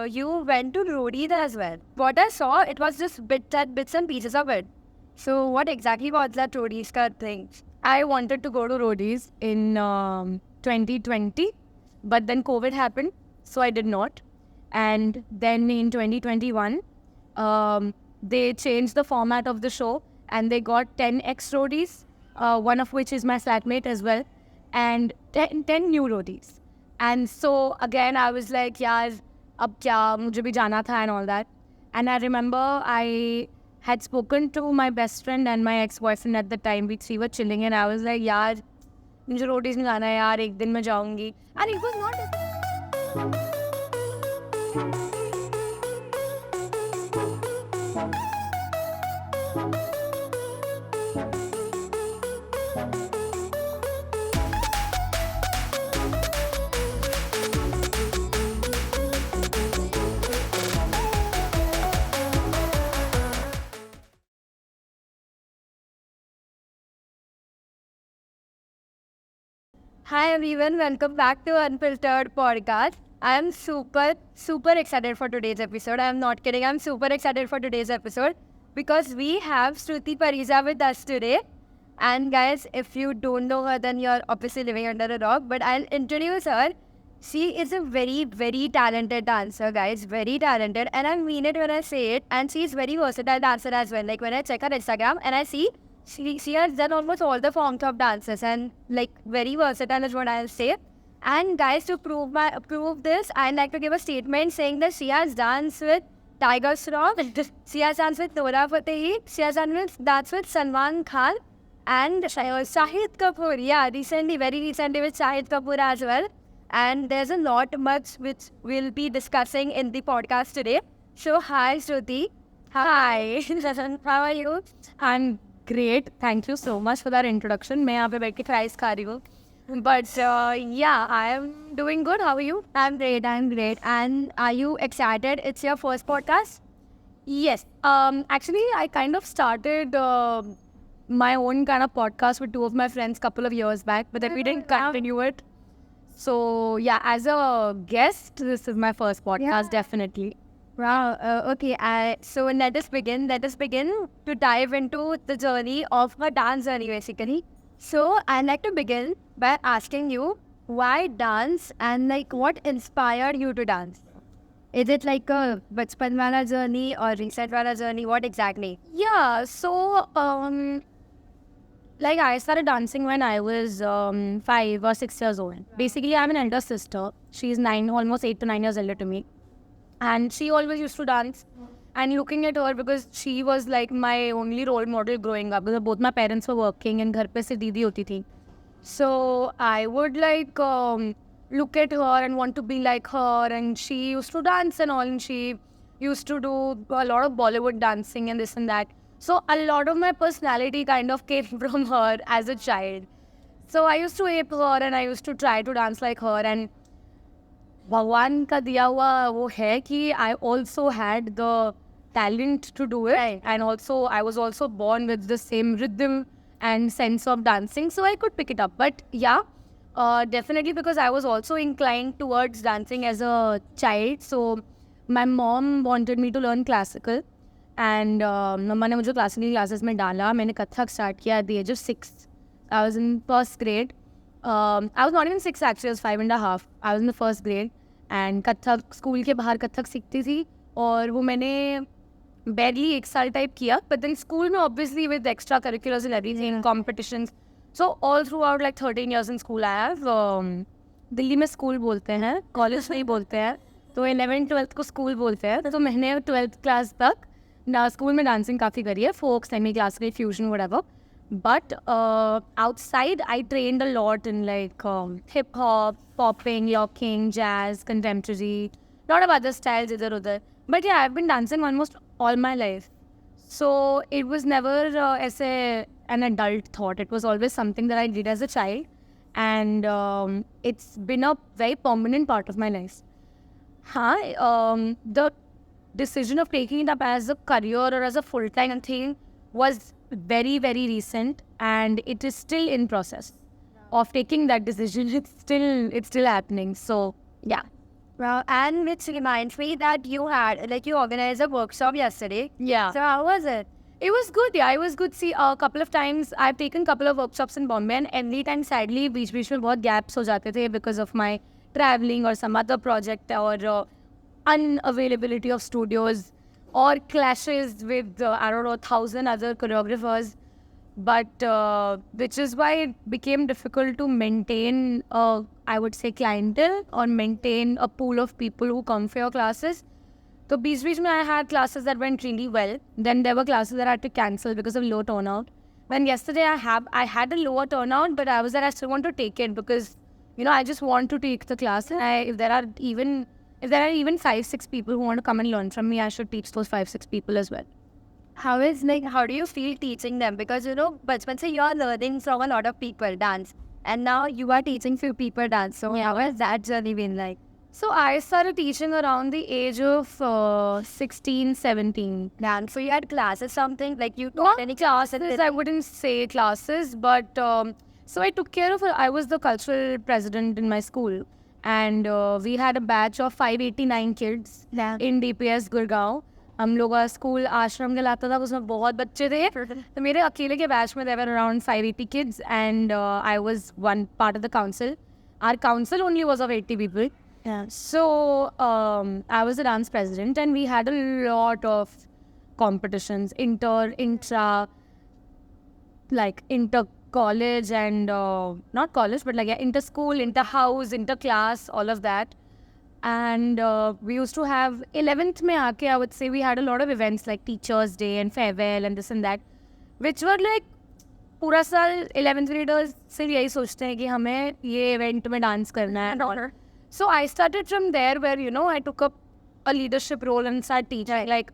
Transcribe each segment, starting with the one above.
you went to Roadies as well. What I saw, it was just bits and pieces of it. So what exactly was that Roadies ka thing? I wanted to go to Roadies in 2020, but then COVID happened, so I did not. And then in 2021, they changed the format of the show and they got 10 ex-Roadies, one of which is my flatmate as well, and 10 new Roadies. And so again, I was like, yaar, ab kya, mujhe bhi jana tha and all that. And I remember I had spoken to my best friend and my ex-boyfriend at the time. We three were chilling and I was like, yaar, mujhe Roadies mein jana hai yaar, ek din main jaungi. And it was not... Hi everyone, welcome back to Unfiltered Podcast. I am super excited for today's episode. I am not kidding. I'm super excited for today's episode because we have Shruti Parija with us today. And guys, if you don't know her, then you're obviously living under a rock. But I'll introduce her. She is a very talented dancer, guys. Very talented. And I mean it when I say it. And she's very versatile dancer as well. Like when I check her Instagram and I see she has done almost all the forms of dances and like very versatile is what I'll say. And guys, to prove this, I'd like to give a statement saying that she has danced with Tiger Shroff, she has danced with Nora Fatehi, she has danced with Salman Khan and Shahid Kapoor. Yeah, very recently with Shahid Kapoor as well. And there's a lot much which we'll be discussing in the podcast today. So hi Shruti. Hi. How are you? I'm great. Thank you so much for that introduction. मैं यहाँ पे बैठ के fries खा रही हूँ. But yeah, I am doing good. How are you? I'm great. And are you excited? It's your first podcast? Yes. Actually, I kind of started my own kind of podcast with two of my friends couple of years back, but then we didn't continue it. So yeah, as a guest, this is my first podcast, definitely. Wow. Okay. So let us begin to dive into the journey of her dance journey, basically. So I'd like to begin by asking you why dance and like what inspired you to dance? Is it like a bachpan wala journey or recent wala journey? What exactly? Yeah. So like I started dancing when I was 5 or 6 years old. Basically, I have an elder sister. She's 9, almost 8 to 9 years older to me. And she always used to dance. And looking at her, because she was like my only role model growing up, because both my parents were working and घर पे से दीदी होती थी. So I would like look at her and want to be like her. And she used to dance and all. And she used to do a lot of Bollywood dancing and this and that. So a lot of my personality kind of came from her as a child. So I used to ape her and I used to try to dance like her. And भगवान का दिया हुआ वो है कि I also had the talent to do it, right. And also I was also born with the same rhythm and sense of dancing, so I could pick it up. But yeah, definitely because I was also inclined towards dancing as a child, so my mom wanted me to learn classical and मम्मा ने मुझे classical classes में डाला. मैंने Kathak start किया at the age of 6. I was in first grade. I was not even 6 actually, I was 5.5. I was in the first grade and Kathak school के बाहर कथक सीखती थी और वो मैंने barely 1 साल टाइप किया, but then school में obviously with extra curriculars and everything, competitions. So all throughout like 13 years in school I have Delhi में स्कूल बोलते हैं, कॉलेज नहीं बोलते हैं, तो 11th 12th को स्कूल बोलते हैं. तो मैंने 12th क्लास तक ना स्कूल में डांसिंग काफ़ी करी है, folk, semi classical, fusion, whatever. But outside, I trained a lot in like hip hop, popping, locking, jazz, contemporary, lot of other styles idhar udhar. But yeah, I've been dancing almost all my life. So it was never as an adult thought. It was always something that I did as a child. And it's been a very permanent part of my life. The decision of taking it up as a career or as a full-time thing was very recent, and it is still in process of taking that decision. It's still happening. So yeah. Well, and which reminds me that you organized a workshop yesterday. Yeah. So how was it? It was good, yeah. It was good. See, a couple of times I've taken a couple of workshops in Bombay, and every time, sadly, बीच में बहुत gaps हो जाते थे because of my traveling or some other project or unavailability of studios or clashes with I don't know 1,000 other choreographers. But which is why it became difficult to maintain, I would say, clientele or maintain a pool of people who come for your classes. So, बीच में I had classes that went really well. Then there were classes that I had to cancel because of low turnout. When yesterday I had a lower turnout, but I was like, I still want to take it because, I just want to take the class. And if there are even 5-6 people who want to come and learn from me, I should teach those 5-6 people as well. How do you feel teaching them? Because bachpan se you're learning from a lot of people dance, and now you are teaching few people dance. So how has that journey been like? So I started teaching around the age of 16, 17. Dance. So you had classes, something like you Not taught any classes, I wouldn't say classes, but so I took care of I was the cultural president in my school, and we had a batch of 589 kids in DPS Gurgaon. हम लोग का school आश्रम कहलाता था, उसमें बहुत बच्चे थे. तो मेरे अकेले के बैच में there were around 580 kids, and I was one part of the council. Our council only was of 80 people. Yeah. So I was the dance president, and we had a lot of competitions, inter college and not college, but inter school, inter house, inter class, all of that. And we used to have 11th mein aake, I would say we had a lot of events like Teachers Day and farewell and this and that, which were like पूरा साल 11th graders सिर्फ यही सोचते हैं कि हमें ये event में dance करना है. So I started from there where I took up a leadership role and started teaching. Like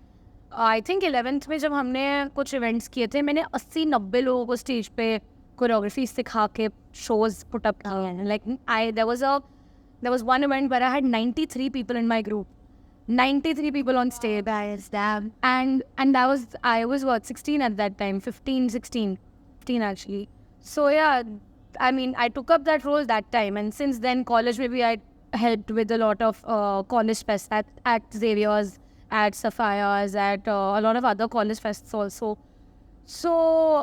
I think 11th में जब हमने कुछ events किए थे, मैंने 80-90 लोगों को stage पे choreography सिखा के shows put up किए हैं. Like there was one event where I had 93 people in my group. 93 people on stage. Damn. And I was 16 at that time, 15 actually. So yeah, I mean, I took up that role that time, and since then college maybe I helped with a lot of college fests at Xavier's, at Sapphire's, at a lot of other college fests also. So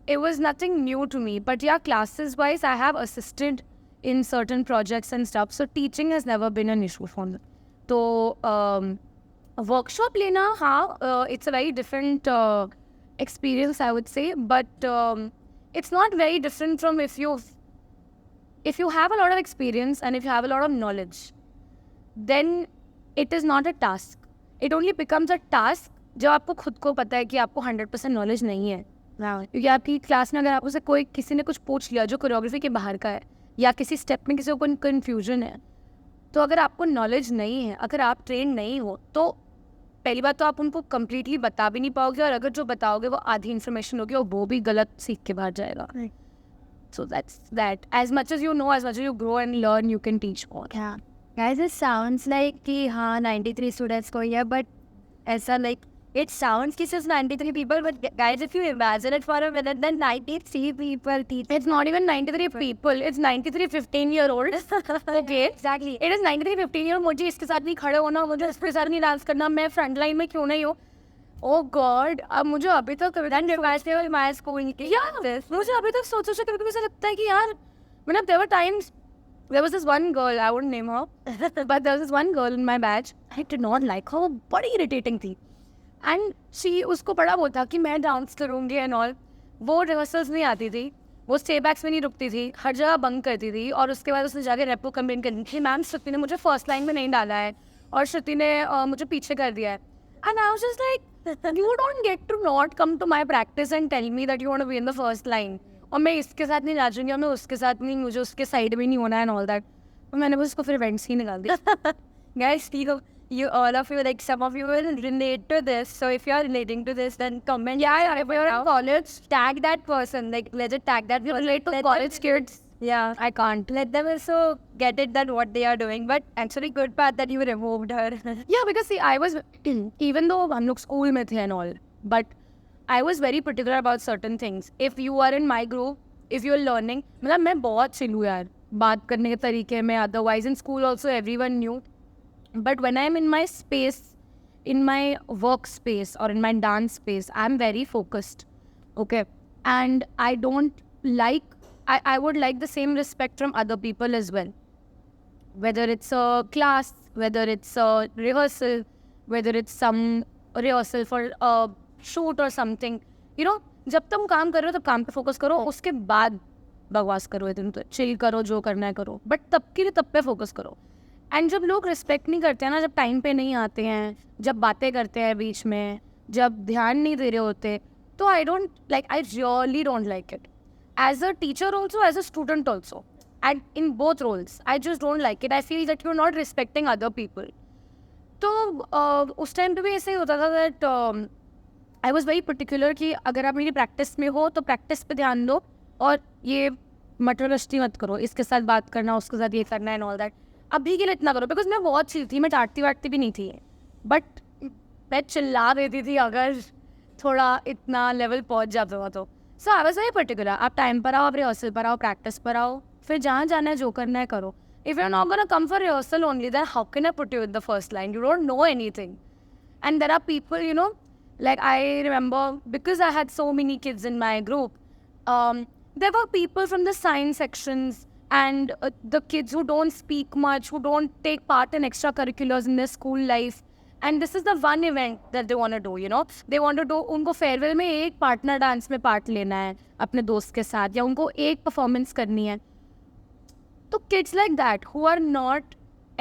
it was nothing new to me, but yeah, classes wise I have assisted in certain projects and stuff, so teaching has never been an issue for me. So workshop lena, it's a very different experience, I would say, but it's not very different from if you have a lot of experience and if you have a lot of knowledge, then it is not a task. It only becomes a task जब आपको खुद को पता है कि आपको 100% knowledge नहीं है. क्योंकि आपकी क्लास में अगर आपसे किसी ने कुछ पूछ लिया जो कोरियोग्राफी के बाहर का है, या किसी स्टेप में किसी को कोई कन्फ्यूजन है, तो अगर आपको नॉलेज नहीं है, अगर आप ट्रेन नहीं हो, तो पहली बात तो आप उनको कम्प्लीटली बता भी नहीं पाओगे, और अगर जो बताओगे वो आधी इन्फॉर्मेशन होगी और वो भी गलत सीख के बाहर जाएगा. So that's that. As much as you know, as much as you grow and learn, you can teach more. Yeah. Guys, it sounds like कि 93 students को है, but ऐसा like it sounds कि सिर्फ 93 people, but guys, if you imagine it for a minute, then 93 people teach. It's not even 93 people. It's 93 15-year-olds. Okay. Exactly. It is 93 15-year-old. मुझे इसके साथ नहीं खड़े होना, मुझे इसके साथ नहीं डांस करना, मैं फ्रंट लाइन में क्यों नहीं हूँ. Oh God, अब मुझे अभी तक my school मुझे अभी तक सोचो कभी ऐसा लगता है कि यार, मतलब there were times, there was this one girl, I wouldn't name her, but there was this one girl in my batch, I did not like her, वो बड़ी irritating थी. And उसको बड़ा वो था कि मैं डांस करूँगी एंड ऑल. वो रिहर्सल्स नहीं आती थी, वो स्टे बैक्स में नहीं रुकती थी, हर जगह बंक करती थी, और उसके बाद उसने जाके रेपो कंप्लेन करनी थी, मैम श्रुति ने मुझे फर्स्ट लाइन में नहीं डाला है और श्रुति ने मुझे पीछे कर दिया है. And I was just like, you don't get to not come to my practice and tell me that you want to be in the first line. और मैं इसके साथ नहीं नाचूंगी और मैं उसके साथ नहीं, मुझे उसके साइड में नहीं होना है and all that. तो मैंने बस उसको फिर इवेंट्स ही निकाल दिया. Guys, all of you, like some of you will relate to this. So if you are relating to this, then comment. Yeah, if you're in college, tag that person. Like legit tag that. You relate to college kids. Yeah, I can't. Let them also get it that what they are doing. But actually, good part that you removed her. Yeah, because see, I was even though हम लोग school में थे and all, but I was very particular about certain things. If you are in my group, if you're learning, मतलब मैं बहुत chill हूँ यार. बात करने के तरीके में. Otherwise in school also everyone knew. But when I'm in my space, in my workspace or in my dance space, I'm very focused. Okay. And I don't like, I would like the same respect from other people as well. Whether it's a class, whether it's a rehearsal, whether it's some rehearsal for a shoot or something. You know, जब तुम काम कर रहे हो तब काम पे focus करो, उसके बाद बकवास करो, इतने तो चिल करो, जो करना है करो, बट तब के लिए तब पे फोकस करो. एंड जब लोग रिस्पेक्ट नहीं करते हैं ना, जब टाइम पे नहीं आते हैं, जब बातें करते हैं बीच में, जब ध्यान नहीं दे रहे होते, तो I really don't like it. As a teacher also, as a student also, and in both roles I just don't like it. I feel that you are not respecting other people. तो उस time पे भी ऐसे ही होता था that I was very particular कि अगर आप मेरी प्रैक्टिस में हो तो प्रैक्टिस पे ध्यान दो, और ये मटरगश्ती मत करो, इसके साथ बात करना, उसके साथ ये करना एंड ऑल दैट. अभी के लिए इतना करो, बिकॉज मैं बहुत चिल थी, मैं डांटती वाटती भी नहीं थी, बट मैं चिल्ला देती थी अगर थोड़ा इतना लेवल पहुंच जाता था तो. सो आई वाज वेरी पर्टिकुलर. आप टाइम पर आओ, आप रिहर्सल पर आओ, प्रैक्टिस पर आओ, फिर जहाँ जाना है जो करना है करो. If you are not gonna come for rehearsal only, then how can I put you in the first line? You don't know anything. And there are people, you know, like I remember, because I had so many kids in my group, there were people from the science sections and the kids who don't speak much, who don't take part in extracurriculars in their school life, and this is the one event that they want to do, you know, they want to do. उनको farewell में एक partner dance में part लेना है अपने दोस्त के साथ, या उनको एक परफॉर्मेंस करनी है. तो kids like that who are not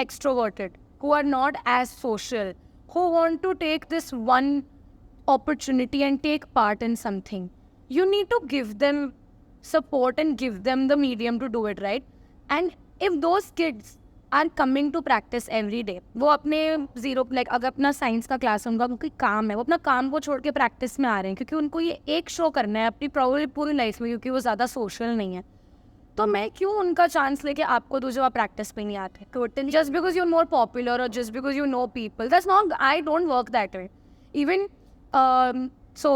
extroverted, who are not as social, who want to take this one opportunity and take part in something, you need to give them support and give them the medium to do it, right? And if those kids are coming to practice every day, वो अपने zero, like अगर अपना science का class है, उनका कोई काम है, वो अपना काम को छोड़ के प्रैक्टिस में आ रहे हैं क्योंकि उनको ये एक शो करना है अपनी प्रॉब्लम पूरी लाइफ में, क्योंकि वो ज़्यादा सोशल नहीं है, तो मैं क्यों उनका चांस लेके आपको दूँ जब आप प्रैक्टिस पे नहीं आते? Totally. Just because you are more popular और just because you know people, that's not, I don't work that way. Even so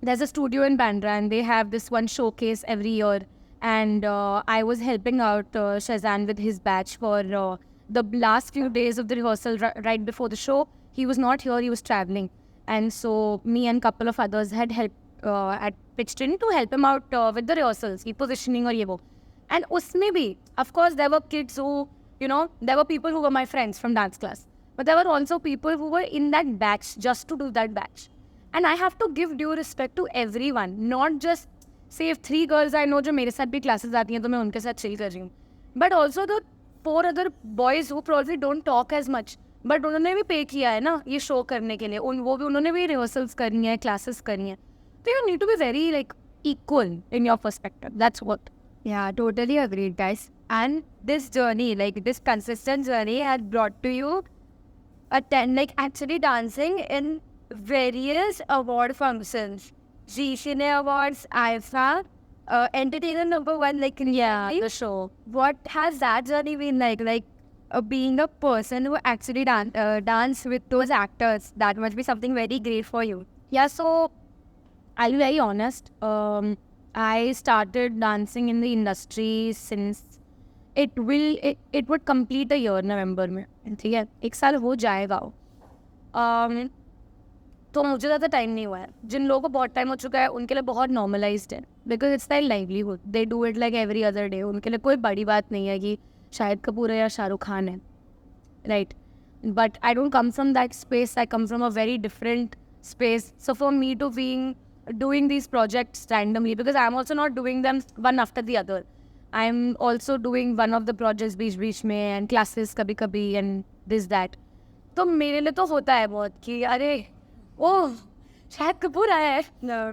there's a studio in Bandra and they have this one showcase every year, and I was helping out Shazan with his batch for the last few days of the rehearsal. Right before the show, he was not here, he was traveling, and so me and couple of others had had pitched in to help him out with the rehearsals, positioning or ye wo. And usme bhi, of course, there were kids who, you know, there were people who were my friends from dance class, but there were also people who were in that batch just to do that batch. And I have to give due respect to everyone, not just say if 3 girls I know जो मेरे साथ भी classes आती हैं तो मैं उनके साथ chill कर रही हूँ, but also the 4 other boys who probably don't talk as much, but उन्होंने भी pay किया है ना ये show करने के लिए, वो भी उन्होंने भी rehearsals करनी है, classes करनी है, तो you need to be very like equal in your perspective. That's what. Yeah, totally agreed, guys. And this journey, like this consistent journey, had brought to you actually dancing in various award functions, G-Cine Awards, IFA, Entertainer #1, like Yeah, the show. What has that journey been like? Like being a person who actually dance with those actors, that must be something very great for you. Yeah, so I'll be very honest. I started dancing in the industry since it would complete a year November में, ठीक है, 1 साल हो जाएगा. तो मुझे ज़्यादा time नहीं हुआ है. जिन लोगों को बहुत टाइम हो चुका है उनके लिए बहुत नॉर्मलाइज्ड है, because it's like livelihood, they do it like every other day. उनके लिए कोई बड़ी बात नहीं है कि शाहिद कपूर है या शाहरुख खान है, right? But I don't come from that space, I come from a very different space. So for me to being doing these projects randomly, because I'm also not doing them one after the other. I'm also doing one of the projects बीच में and classes कभी and this that. तो मेरे लिए तो होता है बहुत कि अरे ओह शाहिद कपूर आया है,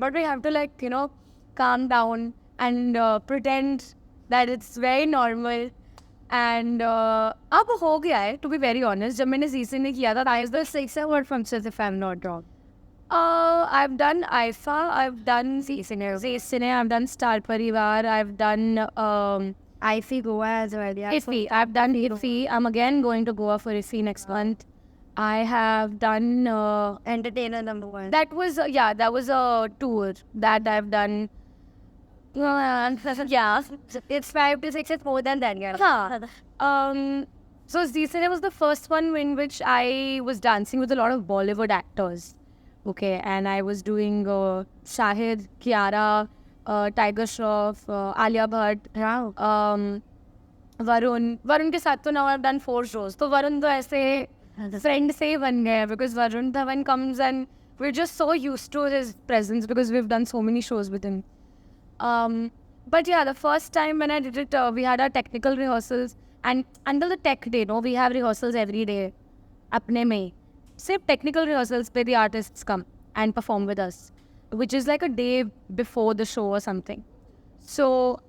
but we have to like, you know, calm down and pretend that it's very normal. And अब हो गया है, to be very honest. जब मैंने CC ने किया था, I was the 6 award functions if I'm not wrong. I've done IFA, I've done C-Cine, I've done Star Parivar, I've done IFE Goa as well. Yeah. IFE, I've done IFE. I'm again going to Goa for IFE next month. I have done Entertainer #1. That was that was a tour that I've done. Yeah, it's 5 to 6. It's more than that, guys. So Zee was the first one in which I was dancing with a lot of Bollywood actors. Okay, and I was doing Shahid, Kiara, Tiger Shroff, Alia Bhatt, Varun के साथ तो now I've done 4 shows. तो Varun तो ऐसे friend से ही बन गए because Varun Dhawan comes and we're just so used to his presence because we've done so many shows with him. But yeah, the first time when I did it, we had our technical rehearsals, and until the tech day, we have rehearsals every day. अपने में सिर्फ technical rehearsals पे the artists come and perform with us, which is like a day before the show or something. So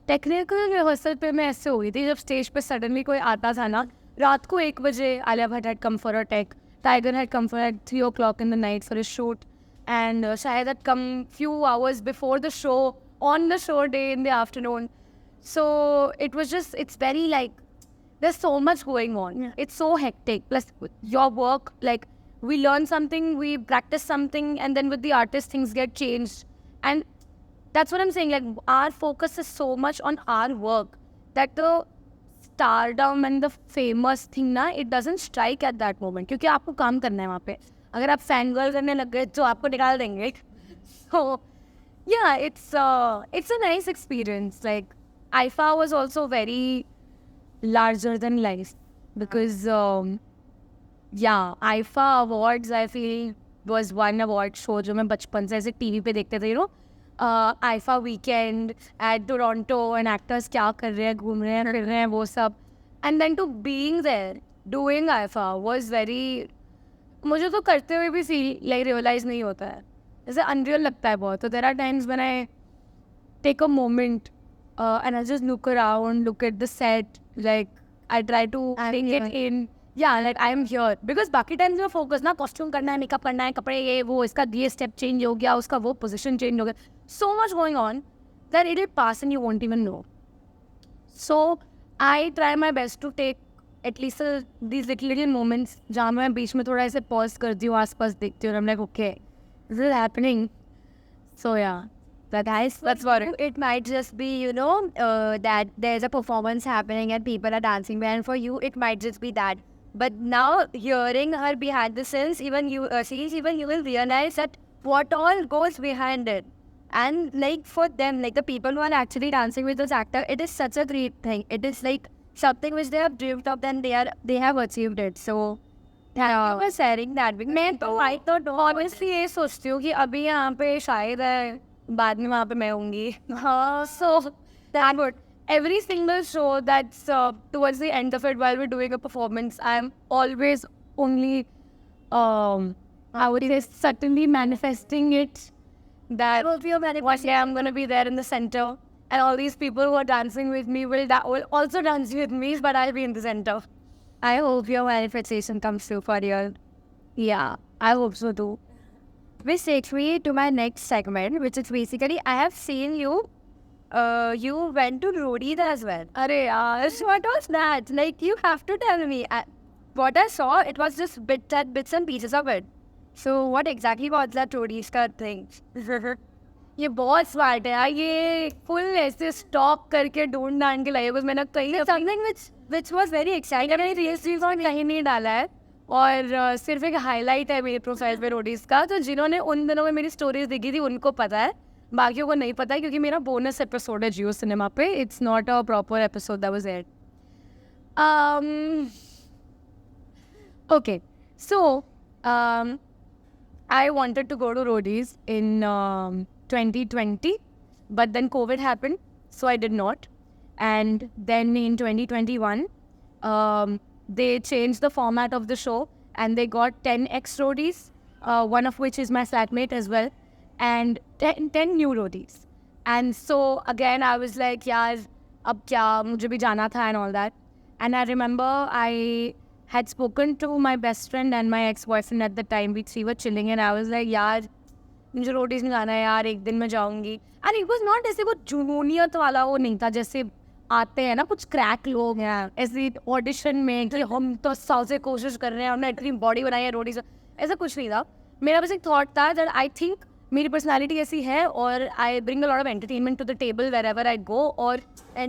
technical rehearsal पे मैं ऐसे हो गई थी जब स्टेज पे सडनली कोई आता था ना, रात को 1 बजे Alia Bhatt had come for a tech, Tiger had come for at 3 o'clock in the night for a shoot, and Shahid had come few hours before the show on the show day in the afternoon. So it was just, it's very like, there's so much going on. Yeah. It's so hectic. Plus your work, like we learn something, we practice something, and then with the artist things get changed. And that's what I'm saying, like our focus is so much on our work that the stardom and the famous thing ना, it doesn't strike at that moment. क्योंकि आपको काम करना है वहाँ पे. अगर आप fan girl करने लग गए तो आपको निकाल देंगे. So yeah, it's a nice experience. Like IFA was also very larger than life because yeah, IFA awards I feel was one award show जो मैं बचपन से ऐसे TV पे देखते थे, you know. IFA weekend at Toronto and actors क्या कर रहे हैं, घूम रहे हैं, फिर रहे हैं, वो सब. And then to being there, doing IFA was very, मुझे तो करते हुए भी feel like realize नहीं होता है, जैसे unreal लगता है बहुत. So there are times when I take a moment and I just look around, look at the set, like I try to bring it in. Yeah, like I am here. Because बाकी times में focus ना, costume करना है, makeup करना है, कपड़े ये वो, इसका ये step change हो गया, उसका वो position change हो गया. So much going on that it'll pass and you won't even know. So I try my best to take at least these little moments जहाँ मैं बीच में थोड़ा ऐसे pause करती हूँ, आसपास देखती हूँ, and I'm like, okay, this is happening. So yeah. That's what it might just be, you know, that there's a performance happening and people are dancing there, and for you it might just be that. But now hearing her behind the scenes, even you will realize that what all goes behind it. And like for them, like the people who are actually dancing with this actor, it is such a great thing. It is like something which they have dreamed of, then they have achieved it. So thank you for sharing that. मैं तो honestly ये सोचती हूँ कि अभी यहाँ पे शायद है, बाद में वहाँ पे मैं होंगी. So that would, every single show that's towards the end of it while we're doing a performance, I'm always only I would say subtly manifesting it that one day I'm going to be there in the center and all these people who are dancing with me will also dance with me, but I'll be in the center. I hope your manifestation comes true for you. Yeah, I hope so too. Which takes me to my next segment, which is basically, I have seen you, you went to Roadies as well. Arey yaar, what was that? Like, you have to tell me. What I saw, it was just bits and pieces of it. So what exactly was that Roadies का thing? ये बहुत smart है यार, ये full ऐसे stock करके ढूंढ के लाइए. मैंने कहीं something which was very exciting. मैंने रील्स कहीं नहीं डाला है और सिर्फ एक हाईलाइट है मेरे प्रोफाइल पे रोडीज का. तो जिन्होंने उन दिनों में मेरी स्टोरीज देखी थी उनको पता है, बाकियों को नहीं पता है क्योंकि मेरा बोनस एपिसोड है जियो सिनेमा पे. It's not a proper episode that was aired. Okay, so I wanted to go to Roadies in 2020, but then COVID happened, so I did not. And then in 2021, they changed the format of the show and they got 10 ex-Roadies, one of which is my flatmate as well, and 10 new Roadies. And so again, I was like, yaar, ab kya, mujhe bhi jana tha and all that. And I remember I had spoken to my best friend and my ex-boyfriend at the time. We three were chilling and I was like, yaar, मुझे Roadies में जाना है यार, एक दिन मैं जाऊंगी. And it was not ऐसे वो जुनूनियत वाला वो नहीं था जैसे आते हैं ना कुछ क्रैक लोग हैं ऐसे ऑडिशन में कि हम तो 100 से कोशिश कर रहे हैं, हमने इतनी बॉडी बनाई है रोडीज. ऐसा कुछ नहीं था. मेरा बस एक थॉट था दैट आई थिंक मेरी पर्सनालिटी ऐसी है और I bring a lot of entertainment to the table wherever I go और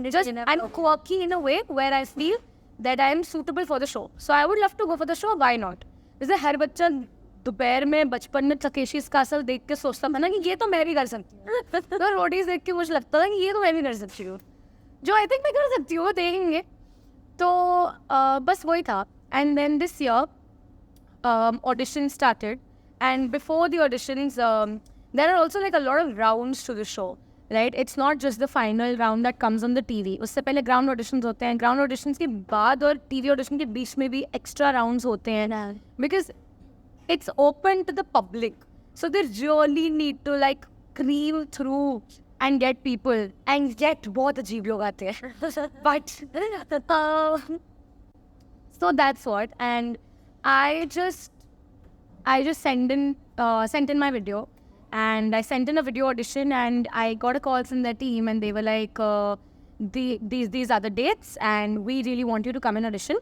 just I'm quirky in a way where I feel that I am suitable for the show. So I would love to go for the show. Why not? जैसे हर बच्चा दोपहर में बचपन में Takeshi's castle देख के सोचता था ना कि ये तो मैं भी कर सकती हूँ. तो रोडीज देख के मुझे लगता था कि ये तो मैं भी कर सकती हूँ. जो आई थिंक मैं कर सकती हूँ, देखेंगे. तो बस वही था. And then this year auditions started, and before the auditions there are also like a lot of rounds to the show. Right, it's not just the final round that comes on the TV. उससे पहले ground auditions होते हैं. Ground auditions के बाद और TV audition के बीच में भी extra rounds होते हैं. Because it's open to the public, so they really need to like cream through and get people. And yet बहुत अजीब लोग आते हैं. But so that's what. And I just sent in my video. And I sent in a video audition and I got a call from their team and they were like, these are the dates and we really want you to come and audition.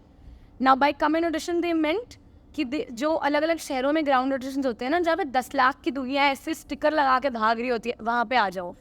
Now by come and audition they meant कि जो अलग अलग शहरों में ground auditions होते हैं ना, जहाँ पे 10 लाख की दुनिया ऐसे स्टिकर लगा के भाग रही होती है, वहाँ पे आ जाओ.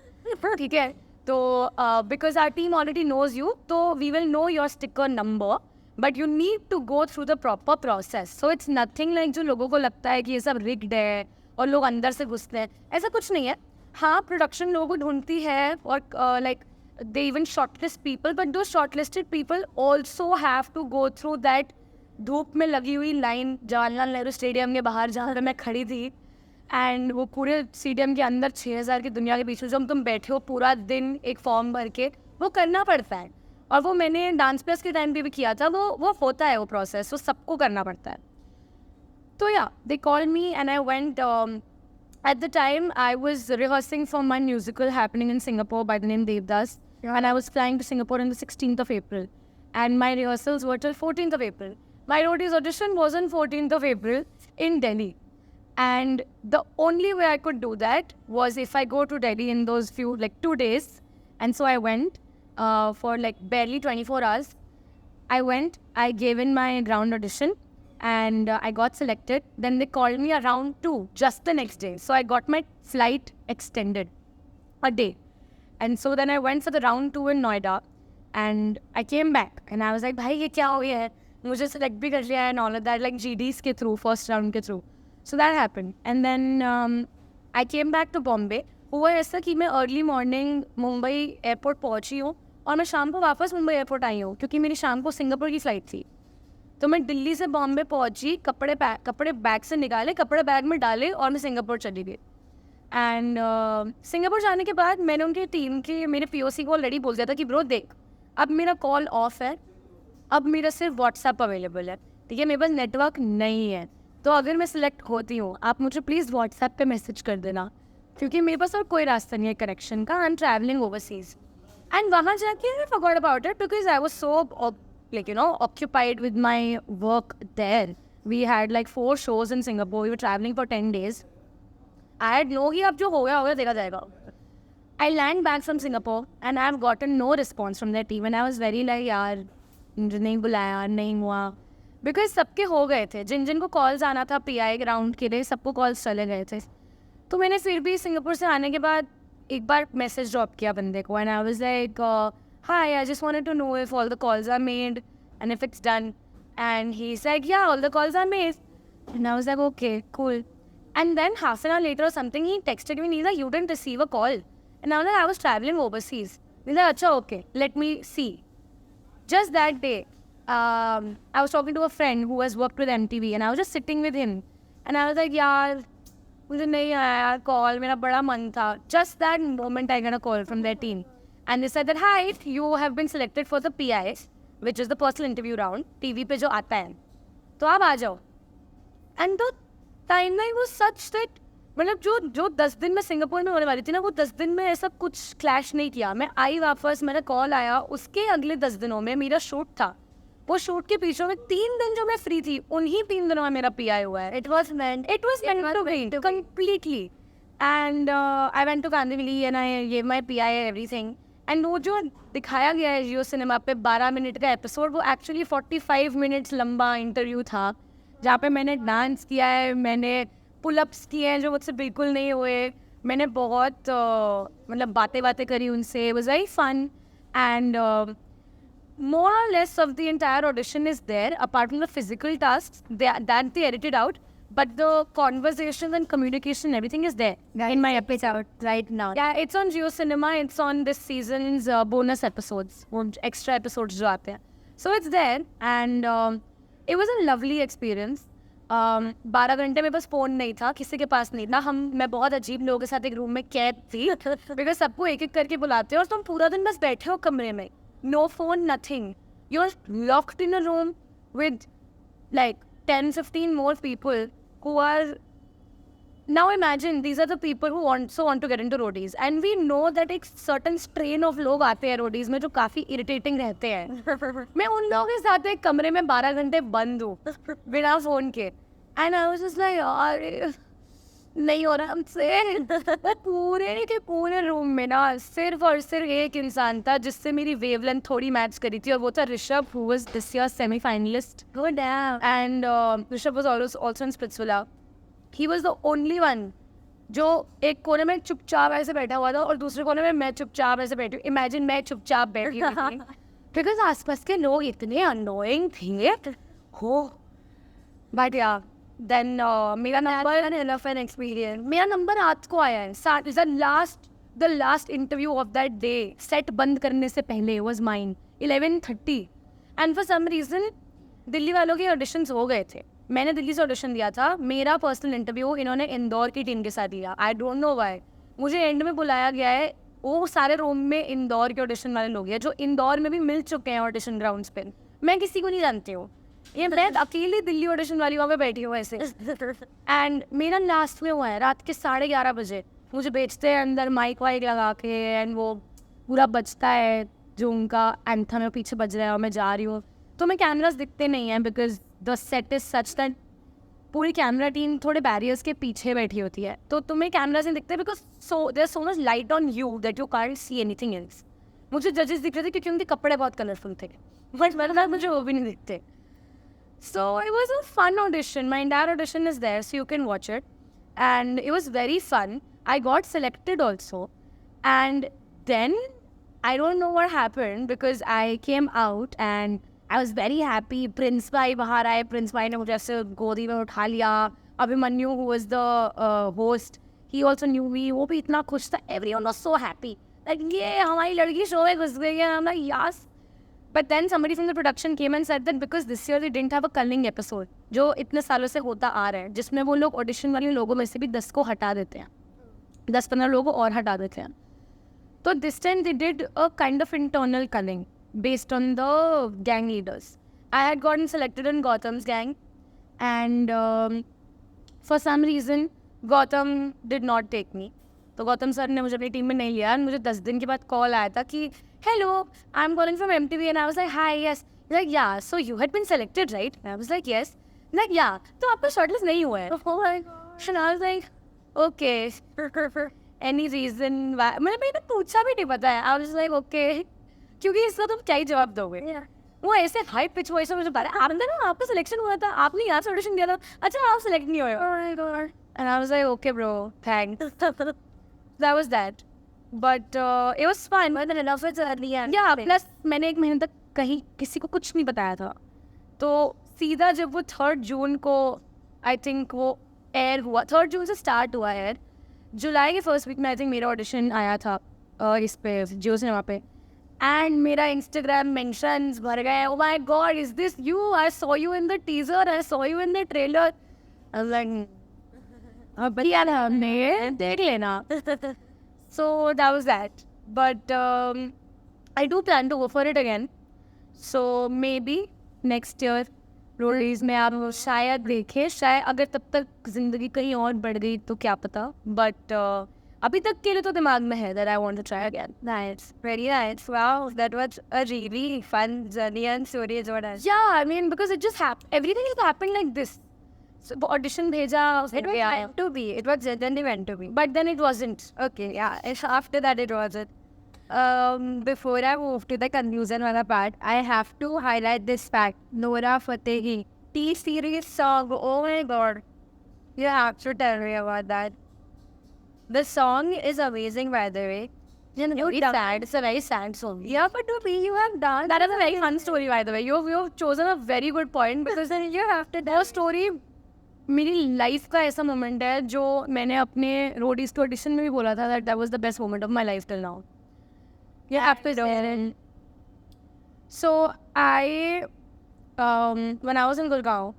ठीक है. तो because our team already knows you, तो we will know your sticker number, but you need to go through the proper process. So it's nothing like जो लोगों को लगता है कि ये सब रिग्ड है और लोग अंदर से घुसते हैं. ऐसा कुछ नहीं है. हाँ, प्रोडक्शन लोगों को ढूंढती है और like they even shortlist people, but though shortlisted people also have to go through that धूप में लगी हुई लाइन जवाहरलाल नेहरू स्टेडियम के बाहर जहाँ पर मैं खड़ी थी. एंड वो पूरे स्टेडियम के अंदर 6000 की दुनिया के बीच में जो तुम बैठे हो पूरा दिन एक फॉर्म भर के, वो करना पड़ता है. और वो मैंने डांस प्लस के टाइम पे भी किया था. वो होता है वो प्रोसेस, वो सबको करना पड़ता है. So yeah, they called me and I went. At the time, I was rehearsing for my musical happening in Singapore by the name Devdas. Yeah. And I was flying to Singapore on the 16th of April. And my rehearsals were till 14th of April. My Roadies audition was on 14th of April in Delhi. And the only way I could do that was if I go to Delhi in those few, like 2 days. And so I went for like barely 24 hours. I went, I gave in my ground audition. And I got selected. Then they called me around 2, just the next day. So I got my flight extended a day. And so then I went for the round 2 in Noida. And I came back. And I was like, भाई ये क्या हो गया है? मुझे select भी कर लिया है and all of that. Like GDs के through, first round के through. So that happened. And then I came back to Bombay. हुआ ऐसा कि मैं early morning मुंबई airport पहुँची हूँ. और मैं शाम को वापस मुंबई एयरपोर्ट आई हूँ क्योंकि मेरी शाम को सिंगापुर की फ़्लाइट थी. तो मैं दिल्ली से बॉम्बे पहुंची, कपड़े बैग से निकाले, कपड़े बैग में डाले और मैं सिंगापुर चली गई. एंड सिंगापुर जाने के बाद मैंने उनकी टीम के मेरे पीओसी को ऑलरेडी बोल दिया था कि ब्रो देख, अब मेरा कॉल ऑफ है, अब मेरा सिर्फ व्हाट्सएप अवेलेबल है. ठीक है, मेरे पास नेटवर्क नहीं है, तो अगर मैं सिलेक्ट होती हूँ आप मुझे प्लीज़ व्हाट्सएप पे मैसेज कर देना क्योंकि मेरे पास और कोई रास्ता नहीं है कनेक्शन का. I am travelling overseas. And वहाँ जाके I forgot about it because I was so occupied with my work there. We had like 4 shows in Singapore. We were traveling for 10 days. I had no कि अब जो हो गया देखा जाएगा. I land back from Singapore and I've gotten no response from their team and I was very like यार मुझे नहीं बुलाया, नहीं हुआ. Because सबके हो गए थे, जिन को कॉल्स आना था PI ग्राउंड के लिए सबको कॉल्स चले गए थे. तो मैंने फिर भी सिंगापुर से आने के बाद एक बार मैसेज ड्रॉप किया बंदे को and I was like hi, I just wanted to know if all the calls are made and if it's done. And he's like, yeah, all the calls are made. And I was like, okay, cool. And then half an hour later or something, he texted me and he's like, you didn't receive a call. And I was like, I was traveling overseas. He's like, acha, okay, let me see. Just that day, I was talking to a friend who has worked with MTV and I was just sitting with him. And I was like, yaar, मुझे नहीं आया यार call, मेरा बड़ा मन था. Just that moment I got a call from their team. And they said that, hi, you have been selected for the PIs, which is the personal interview round, TV पे जो आता है, तो आप आ जाओ. And the timeline was such that, मतलब जो 10 दिन में सिंगापुर में होने वाली थी ना, वो 10 दिन में ऐसा कुछ क्लैश नहीं किया. मैं आई वापस, मेरा कॉल आया, उसके अगले 10 दिनों में मेरा शूट था. वो शूट के पीछे में 3 दिन जो मैं फ्री थी, उन्हीं 3 दिनों में मेरा PI हुआ है. It was meant to be completely. And I went to Kandivali and I gave my PI everything. And वो जो दिखाया गया है जियो सिनेमा पे 12 मिनट का एपिसोड, वो एक्चुअली 45 मिनट्स लंबा इंटरव्यू था जहाँ पे मैंने डांस किया है, मैंने पुलअप्स किए हैं जो मुझसे बिल्कुल नहीं हुए, मैंने बहुत मतलब बातें करी उनसे. It was very fun and more or less of the entire audition is there apart from the physical tasks that they edited out, but the conversation and communication, everything is there in my episode right now. Yeah, it's on Jio Cinema. It's on this season's bonus episodes, extra episodes जो आते हैं. So it's there and it was a lovely experience. 12 घंटे में बस phone नहीं था, किसी के पास नहीं था. मैं बहुत अजीब लोगों के साथ एक रूम में कैद थी बिकॉज सबको एक एक करके बुलाते हैं और तुम पूरा दिन बस बैठे हो कमरे में. No phone, nothing. You're locked in a room with like 10-15 more people who are... Now imagine, these are the people who also want to get into roadies. And we know that एक certain strain of लोग आते हैं roadies में जो काफ़ी irritating रहते हैं. मैं उन लोगों के साथ एक कमरे में 12 घंटे बंद हूँ बिना फ़ोन के. And I was just like, यार नहीं हो रहा हमसे. पूरे के पूरे रूम में ना सिर्फ और सिर्फ एक इंसान था जिससे मेरी वेवलेंथ थोड़ी मैच करी थी और वो था Rishabh, who was this year's semi-finalist. Go down. And Rishabh was also in Splitsvilla. He was the only one जो एक कोने में चुपचाप ऐसे बैठा हुआ था और दूसरे कोने में मैं चुपचाप ऐसे बैठी हूँ. इमेजिन मैं चुपचाप बैठी हुई थी बिकॉज आसपास के लोग इतने अनोइंग थे हो. बट या देन मेरा नंबर रात को आया है. The last interview of that day set बंद करने से पहले was mine 11:30. And for some reason Delhi वालों के ऑडिशंस हो गए थे. मैंने दिल्ली से ऑडिशन दिया था. मेरा पर्सनल इंटरव्यू इन्होंने इंदौर की टीम के साथ दिया. I don't know why. मुझे एंड में बुलाया गया है. वो सारे रूम में इंदौर के ऑडिशन वाले लोग हैं जो इंदौर में भी मिल चुके हैं ऑडिशन ग्राउंड्स पे. मैं किसी को नहीं जानती हूँ. ये मैं अकेली दिल्ली ऑडिशन वाली वहाँ पे बैठी हूँ ऐसे. एंड मेरा लास्ट में हुआ है रात के 11:30 बजे. मुझे बेचते हैं अंदर माइक वाइक लगा के एंड वो पूरा बजता है जो उनका एंथम है पीछे बज रहा है और मैं जा रही हूँ. तो मैं कैमरास दिखते नहीं हैं because the set is such that पूरी कैमरा टीम थोड़े बैरियर्स के पीछे बैठी होती है तो तुम्हें कैमरास नहीं दिखते because there so much light on you that you can't see anything else. मुझे जजेस दिख रहे थे क्योंकि उनके कपड़े बहुत कलरफुल थे बट मतलब मुझे वो भी नहीं दिखते. So it was a fun audition. My entire audition is there, so you can watch it. And it was very fun. I got selected also. And then, I don't know what happened because I came out and I was very happy. Prince Bhai bahar aaye. Prince Bhai ne mujhe aise godi mein utha liya. Abhimanyu, who was the host, he also knew me. वो भी इतना खुश था. Everyone was so happy. Like, ये हमारी लड़की show में घुस गई है. I'm like, yes. But then somebody from the production came and said that because this year they didn't have a culling episode, जो इतने सालों से होता आ रहा है, जिसमें वो लोग ऑडिशन वाले लोगों में से भी 10 को हटा देते हैं, 10-15 लोगों को और हटा देते हैं. तो this time they did a kind of internal culling based on the gang leaders. I had gotten selected in Gautam's gang and for some reason Gautam did not take me. तो गौतम सर ने मुझे अपनी team में नहीं लिया. मुझे 10 दिन के बाद कॉल आया था कि hello I am calling from MTV and I was like hi yes like yeah so you had been selected right. I was like yes like yeah तो आपका शॉर्टलिस्ट नहीं हुआ है. Oh my God. And I was like okay any reason मैंने पूछा भी नहीं पता है. आई वाज लाइक ओके क्योंकि इसका तुम क्या ही जवाब दोगे. वो ऐसे हाई पिच वॉइस में मुझे बता रहा है ना आपका सिलेक्शन हुआ था आपने यहाँ से ऑडिशन दिया था अच्छा आप सेलेक्ट नहीं हुए. ओह my God. And I was like okay bro thanks. That was that, but it was fun. But then enough was at the end. Yeah, plus मैंने 1 महीने तक कहीं किसी को कुछ नहीं बताया था. तो सीधा जब वो 3rd जून को I think वो एयर हुआ 3rd जून से स्टार्ट हुआ एयर. जुलाई के फर्स्ट वीक में आई थिंक मेरा ऑडिशन आया था इस पे जियो सिनेमा पे एंड मेरा इंस्टाग्राम मेंशंस भर गए. Oh my God is this you. I saw you in the teaser. I saw you in the trailer. I was like बढ़िया था हमने देख लेना. So that was that. But I do plan to go for it again. So maybe next year Roadies में आप शायद देखें. शायद अगर तब तक जिंदगी कहीं और बढ़ गई तो क्या पता. बट अभी तक के लिए तो दिमाग में है that I want to try again. Nice. Very nice. Wow. That was a really fun journey and story as well. Yeah, I mean because it just happened. Everything just happened like this. So audition भेजा. It was meant to be. It was genuinely meant to be. But then it wasn't. Okay, yeah. It's after that it wasn't. Before I move to the confusion wala part, I have to highlight this fact. Noora Fatehi, T-series song. Oh my god. You have to tell me about that. The song is amazing, by the way. Very sad. It's a very sad song. Yeah, but to be, you have done. That is a very fun story, by the way. You've chosen a very good point because then you have to. वो story मेरी life का ऐसा moment है जो मैंने अपने Roadies के audition में भी बोला था that was the best moment of my life till now. You have to share it. So when I was in Gurgaon,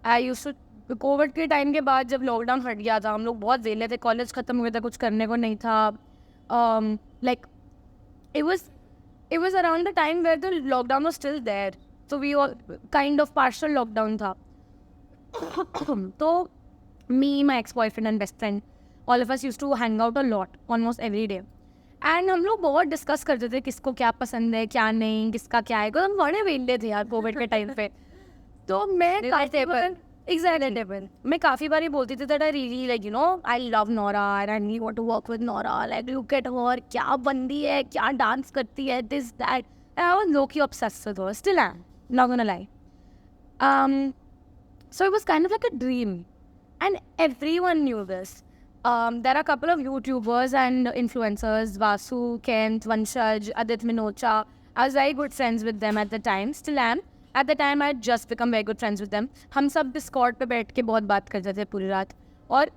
I used to Covid के टाइम के बाद जब लॉकडाउन हट गया था हम लोग बहुत वेले थे, कॉलेज खत्म हुए थे, कुछ करने को नहीं था. Like it was around the time where the lockdown was still there, so we all kind of partial lockdown था. So me, my ex-boyfriend and best friend, all of us used to hang out a lot, almost every day. And हम लोग बहुत discuss करते थे किसको क्या पसंद है क्या नहीं, किसका क्या है, हम बड़े वेले थे यार कोविड के टाइम पे. तो मैं मैं काफ़ी बार बोलती थी that I really like, you know, I love Nora and I really want to work with Nora. Like look at her, क्या बंदी है, क्या डांस करती है, this that. And I was low-key obsessed with her. Still am, not gonna lie. So it was kind of like a dream, and everyone knew this. There are a couple of YouTubers and influencers, Vasu, Kent, Vanshaj, Adit Minocha. I was very good friends with them at the time. Still am. At the time, I had just become very good friends with them. हम सब Discord पे बैठ के बहुत बात करते थे पूरी रात, और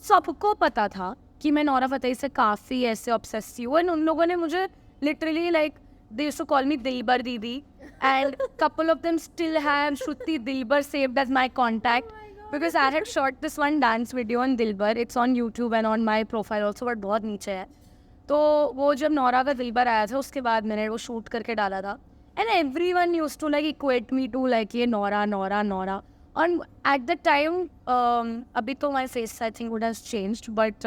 सबको पता था कि मैं नोरा फतेही से काफ़ी ऐसे obsessed थी. और उन लोगों ने मुझे literally like they used to call me Dilbar Didi, and couple of them still have Shruti Dilbar saved as my contact because I had shot this one dance video on Dilbar. It's on YouTube and on my profile also, but बहुत नीचे है. तो वो जब Nora का दिलबर आया था उसके बाद मैंने वो शूट करके डाला था. And everyone used to like equate me to like ये Nora. And at the time, अभी तो my face I think would have changed, but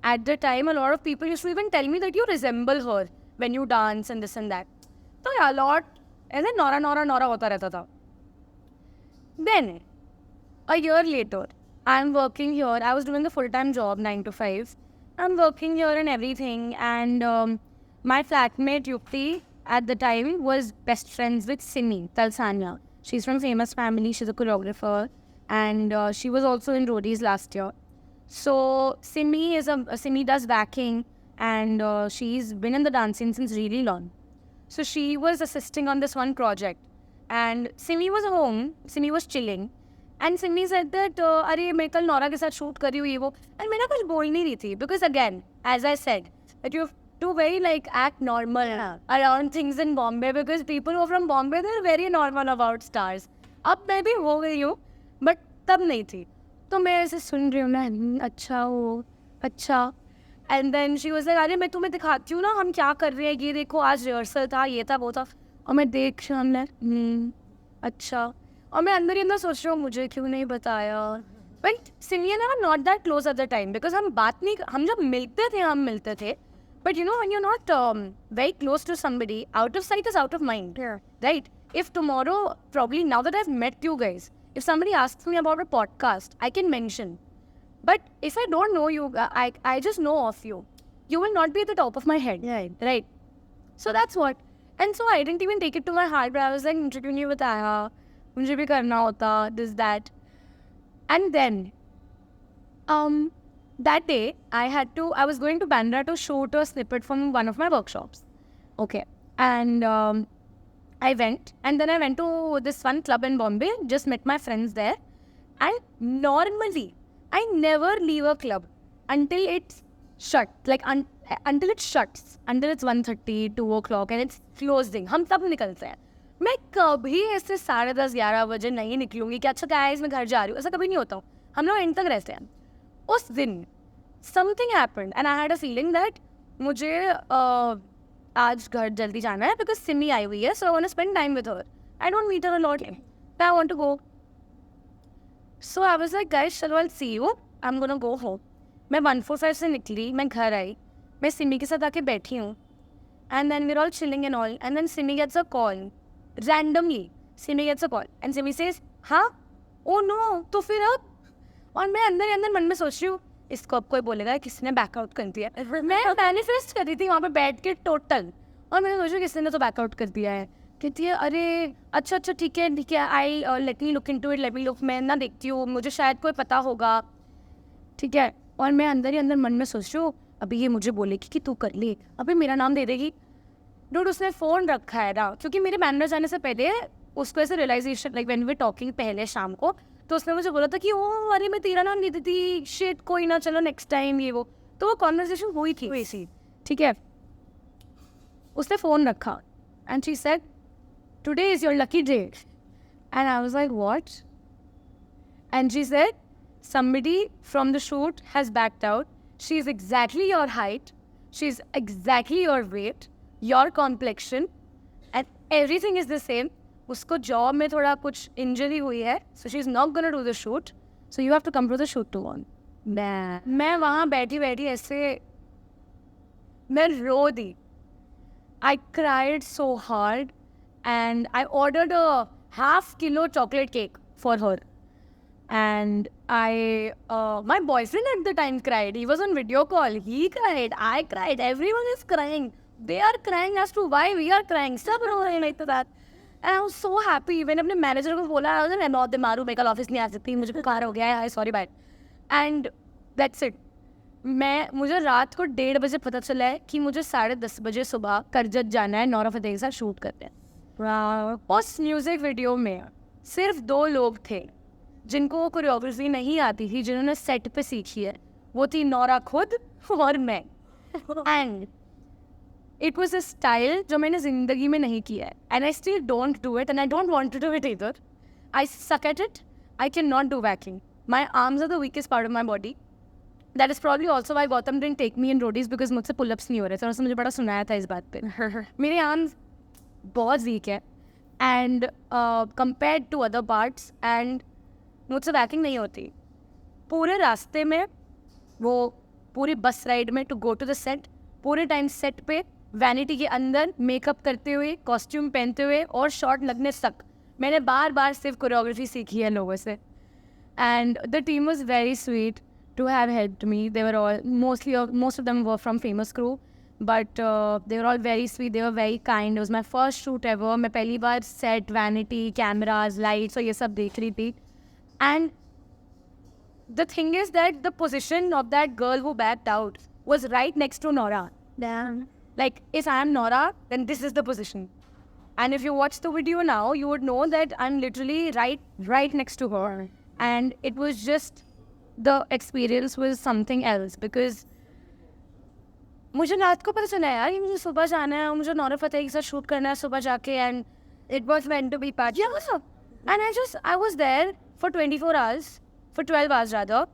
at the time a lot of people used to even tell me that you resemble her when you dance and this and that. So yeah, a lot ऐसे Nora होता रहता था. Then a year later, I'm working here. I was doing a full-time job, 9 to 5. I'm working here and everything, and my flatmate Yukti at the time was best friends with Simi Talsanya. She's from Famous Family. She's a choreographer, and she was also in Roadies last year. So Simi does backing, and she's been in the dance scene since really long. So she was assisting on this one project, and Simi was home. Simi was chilling, and Simi said that अरे मैं कल Nora के साथ shoot कर रही हूँ ये वो, and मैं ना कुछ बोल नहीं रही थी because again, as I said, that you have to very like act normal around things in Bombay because people who are from Bombay, they're very normal about stars. अब मैं भी हो गई हूँ, but तब नहीं थी. तो मैं ऐसे सुन रही हूँ ना, अच्छा. And then she was like, अरे मैं तुम्हें दिखाती हूँ ना हम क्या कर रहे हैं, ये देखो आज रिहर्सल था, ये था वो था. और मैं देख रही हूँ हमने अच्छा. और मैं अंदर ही अंदर सोच रही हूँ मुझे क्यों नहीं बताया. But Simi and I were not that close at the time because हम जब मिलते थे. But you know, when you're not very close to somebody, out of sight is out of mind. Yeah. Right? If tomorrow, probably now that I've met you guys, if somebody asks me about a podcast, I can mention. But if I don't know you, I just know of you. You will not be at the top of my head. Yeah. Right? So that's what. And so I didn't even take it to my heart, but I was like, मुझे क्यों नहीं बताया? मुझे भी करना होता, this, that. And then, that day, I was going to Bandra to shoot a snippet from one of my workshops. Okay. And I went. And then I went to this one club in Bombay, just met my friends there. And normally, I never leave a club until it's shut. Like, until it shuts. Until it's 1:30, 2 o'clock and it's closing. हम तब निकलते हैं. मैं कभी ऐसे 10:30, 11 बजे नहीं निकलूंगी कि अच्छा गाइस मैं घर जा रही हूँ. ऐसा कभी नहीं होता हूँ. हम लोग एंड तक रहते हैं. उस दिन something happened and I had a feeling that मुझे आज घर जल्दी जाना है because Simi आई हुई है, so I want to spend time with her. I don't meet her a lot, but I want to go. So I was like, guys, chalo, I'll see you. I'm gonna go home. मैं 145 से निकली, मैं घर आई, मैं Simi के साथ आके बैठी हूँ, and then we're all chilling and all, and then Simi gets a call randomly. Simi gets a call and Simi says, हाँ, oh no, तो फिर अब. और मैं अंदर मन में सोच रही हूँ इसको अब कोई बोलेगा किसने बैकआउट कर दिया. मैं मैनिफेस्ट कर रही थी वहाँ पे बैठ के टोटल, और मैंने सोचा किसने तो बैकआउट कर दिया है. कहती है अरे अच्छा ठीक है I let me look into it, let me look, मैं ना देखती हूँ, मुझे शायद कोई पता होगा. ठीक है, और मैं अंदर ही अंदर मन में सोच रही हूँ अभी ये मुझे बोलेगी कि तू कर ले, अभी मेरा नाम दे देगी. डूड उसने फ़ोन रखा है ना, क्योंकि मेरे मैनेजर जाने से पहले उसको ऐसे realisation like when we talking पहले शाम को, तो उसने मुझे बोला था कि ओ अरे मैं तेरा नाम नहीं देती, शिट कोई ना, चलो नेक्स्ट टाइम ये वो. तो वो कॉन्वर्सेशन हुई थी वैसी, ठीक है. उसने फ़ोन रखा and she said today is your lucky day and I was like what. And she said somebody from the shoot has backed out. She is exactly your height, she is exactly your weight, your complexion, and everything is the same. उसको job में थोड़ा कुछ injury हुई है, so she is not gonna do the shoot, so you have to come to the shoot to on. मैं वहाँ बैठी बैठी ऐसे मैं रो दी. I cried so hard and I ordered a half-kilo chocolate cake for her. And my boyfriend at the time cried. He was on video call. He cried. I cried. Everyone is crying. They are crying as to why we are crying. सब रो रहे हैं like that. And I was so happy. मैंने अपने manager को बोला मैं बहुत बीमार हूँ, मैं कल ऑफिस नहीं आ सकती, मुझे बुखार हो गया है, sorry bye. And that's it. मुझे रात को 1:30 बजे पता चला है कि मुझे 10:30 बजे सुबह करजत जाना है, नौरा फतेह के साथ शूट करते हैं. उस म्यूजिक वीडियो में सिर्फ 2 लोग थे जिनको वो कोरियोग्राफी नहीं आती थी, जिन्होंने सेट पे सीखी है. वो थी नौरा खुद और मैं. And it was a style जो मैंने ज़िंदगी में नहीं किया है. And I still don't do it and I don't want to do it either. I suck at it. I can not do waacking. My arms are the weakest part of my body. That is probably also why Gautam didn't take me in Roadies because मुझसे pullups नहीं हो रहे थे, और उसने मुझे बड़ा सुनाया था इस बात पे. मेरे आर्म्स बहुत वीक है and compared to other parts, and मुझसे वैकिंग नहीं होती. पूरे रास्ते में, वो पूरी बस राइड में to go to the set, पूरे टाइम सेट पे वैनिटी के अंदर मेकअप करते हुए, कॉस्ट्यूम पहनते हुए और शॉट लगने तक मैंने बार बार सिर्फ कोरियोग्राफी सीखी है लोगों से. And the team was very sweet to have helped me. They were all most of them were from famous crew, but they were all very sweet, they were very kind. Was my first shoot ever. मैं पहली बार set, vanity, cameras, lights और ये सब देख रही थी. And the thing is that the position of that girl who backed out was right next to Nora. Damn. Like, if I am Nora, then this is the position. And if you watch the video now, you would know that I'm literally right next to her. And it was just, the experience was something else because मुझे रात को पता चला यार, मुझे सुबह जाना है और मुझे नौरा फतेह के साथ शूट करना है सुबह जाके. And It was meant to be part. yeah, and I was there for 24 hours, for 12 hours rather.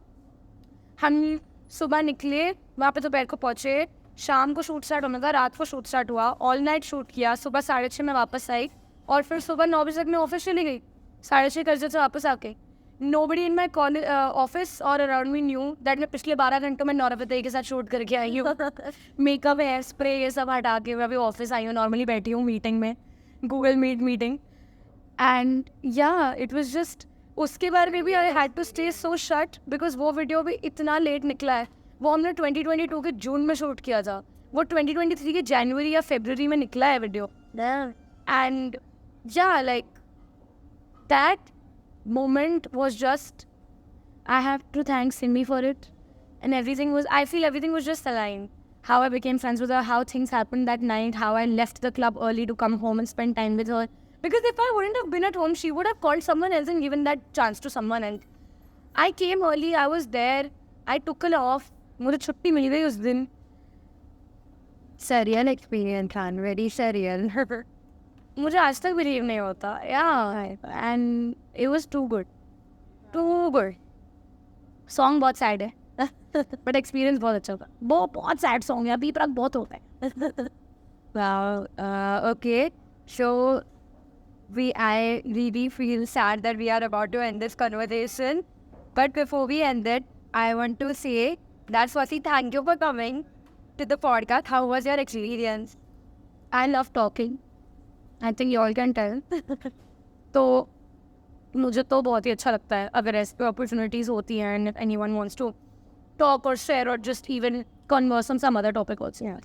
हम सुबह निकले, वहाँ पे दोपहर को पहुँचे, शाम को शूट स्टार्ट होना था, रात को शूट स्टार्ट हुआ, ऑल नाइट शूट किया. सुबह 6:30 में वापस आई और फिर सुबह 9 बजे तक मैं ऑफिस चली गई. 6:30 करजत से वापस आके nobody in my ऑफिस और अराउंड मी न्यू दैट मैं पिछले 12 घंटों में नौरा फतेह के साथ शूट करके आई हूँ. मेकअप, हेयर स्प्रे ये सब हटा के मैं अभी ऑफिस आई हूँ. नॉर्मली बैठी हूँ मीटिंग में, Google Meet meeting. And yeah it was just, उसके बारे में भी I had to stay so shut because वो वीडियो भी इतना लेट निकला है. वो हमने 2022 के जून में शूट किया था, वो 2023 के जनवरी या फरवरी में निकला है वीडियो. एंड या like that moment was just, I have to thank Simi for it, and everything was, I feel everything was just aligned. How I became friends with her, how things happened that night, how I left the club early to come home and spend time with her, because if I wouldn't have been at home, she would have called someone else and given that chance to someone else. I came early, I was there, I took her off, मुझे छुट्टी मिल गई उस दिन. Surreal experience, very surreal. मुझे आज तक believe नहीं होता. And it was too good. Song बहुत सैड है बट एक्सपीरियंस बहुत अच्छा था. वो बहुत सैड सॉन्ग है, अभी बहुत होता है. Wow. Okay. So I really feel sad that we are about to end this conversation. But before we end it, I want to say that Swati, thank you for coming to the podcast. How was your experience? I love talking. I think you all can tell. तो मुझे तो बहुत ही अच्छा लगता है अगर ऐसी opportunities होती हैं and if anyone wants to talk or share or just even converse on some other topic also. Yeah.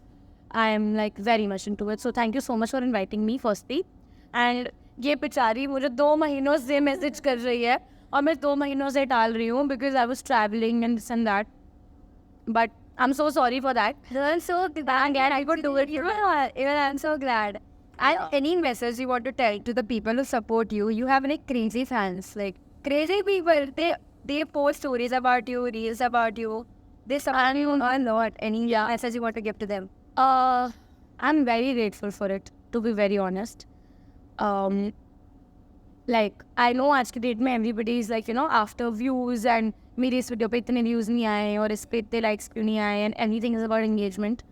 I am like very much into it. So thank you so much for inviting me firstly. And ये बेचारी मुझे 2 महीनों से message कर रही है और मैं 2 महीनों से टाल रही हूँ because I was traveling and this and that. But I'm so sorry for that. I'm so glad. Again, I could do it. Even I'm so glad. And any message you want to tell to the people who support you? You have like crazy fans, like crazy people. They post stories about you, reels about you. They support you a lot. Any message you want to give to them? I'm very grateful for it, to be very honest. Like, I know आज की date में everybody is like, after views and मेरे इस video पे इतने views नहीं आए और इस पे इतने likes क्यों नहीं आए, and everything is about engagement.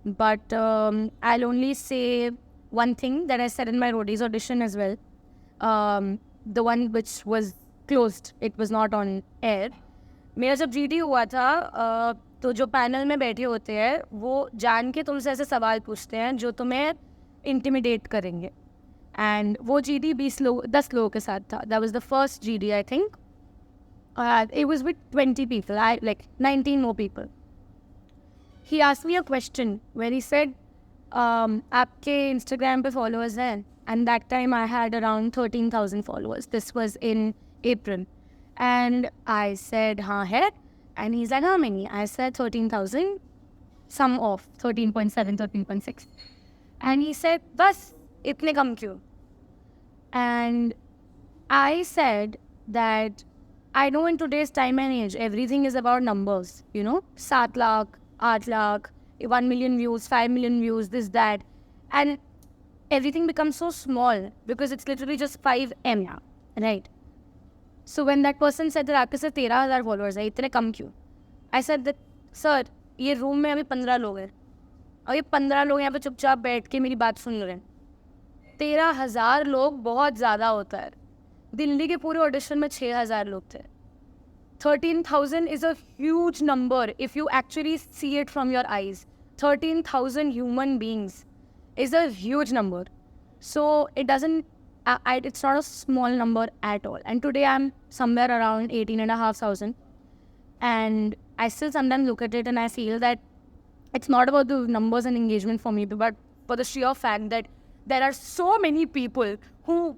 But I'll only say one thing that I said in my Roadies audition as well. The one which was closed, it was not on air. मेरा जब GD हुआ था तो जो panel में बैठे होते हैं वो जान के तुमसे ऐसे सवाल पूछते हैं जो तुम्हें इंटिमिडेट करेंगे. एंड वो GD 10 लोगों के साथ था. That was the first GD I think. It was with 20 people, like 19 more people. He asked me a question where he said, आपके Instagram पे followers हैं? And that time I had around 13,000 followers. This was in April. And I said, हाँ है. And he's like, how many? I said 13,000, some off, 13.7, 13.6. And he said, बस इतने कम क्यों? And I said that I know in today's time and age, everything is about numbers, 7 lakh, 8 lakh, 1 million views, 5 million views, this, that. And everything becomes so small because it's literally just 5M, right? So when that person said that आपके साथ 13,000 followers है, इतने कम क्यों? I said that, sir, ये room में अभी 15 लोग हैं और ये 15 लोग यहाँ पे चुपचाप बैठ के मेरी बात सुन रहे हैं. 13,000 लोग बहुत ज़्यादा होता है. दिल्ली के पूरे ऑडिशन में 6,000 लोग थे. 13,000 is a huge number if you actually see it from your eyes. 13,000 human beings is a huge number. So it doesn't, it's not a small number at all. And today I'm somewhere around 18,500. And I still sometimes look at it and I feel that it's not about the numbers and engagement for me, but for the sheer fact that there are so many people who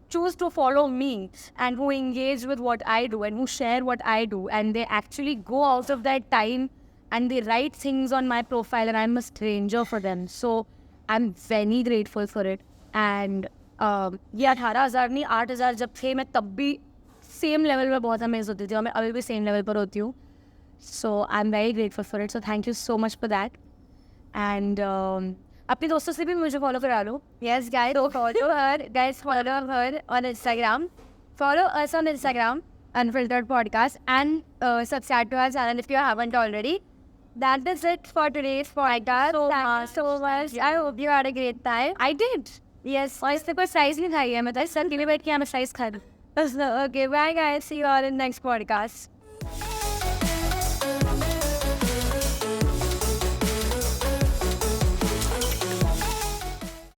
choose to follow me and who engage with what I do and who share what I do, and they actually go out of their time and they write things on my profile and I'm a stranger for them. So I'm very grateful for it. And ये 18,000 नहीं 8,000 जब थे मैं तब भी same level पे बहुत amaze होती थी और मैं अभी भी सेम लेवल पर होती हूँ. So I'm very grateful for it. So thank you so much for that. And अपने दोस्तों से भी मुझे फॉलो करा लो. Yes, guys, follow her. Guys, follow her on Instagram. Follow us on Instagram, Unfiltered Podcast, and subscribe to our channel if you haven't already. That is it for today's podcast. Thank you so much. I hope you had a great time. I did. Yes. और इससे कोई size नहीं खाई है. मैं तो sir के लिए बैठ के यहाँ मैं साइज खा रही. Okay, bye guys. See you all in next podcast.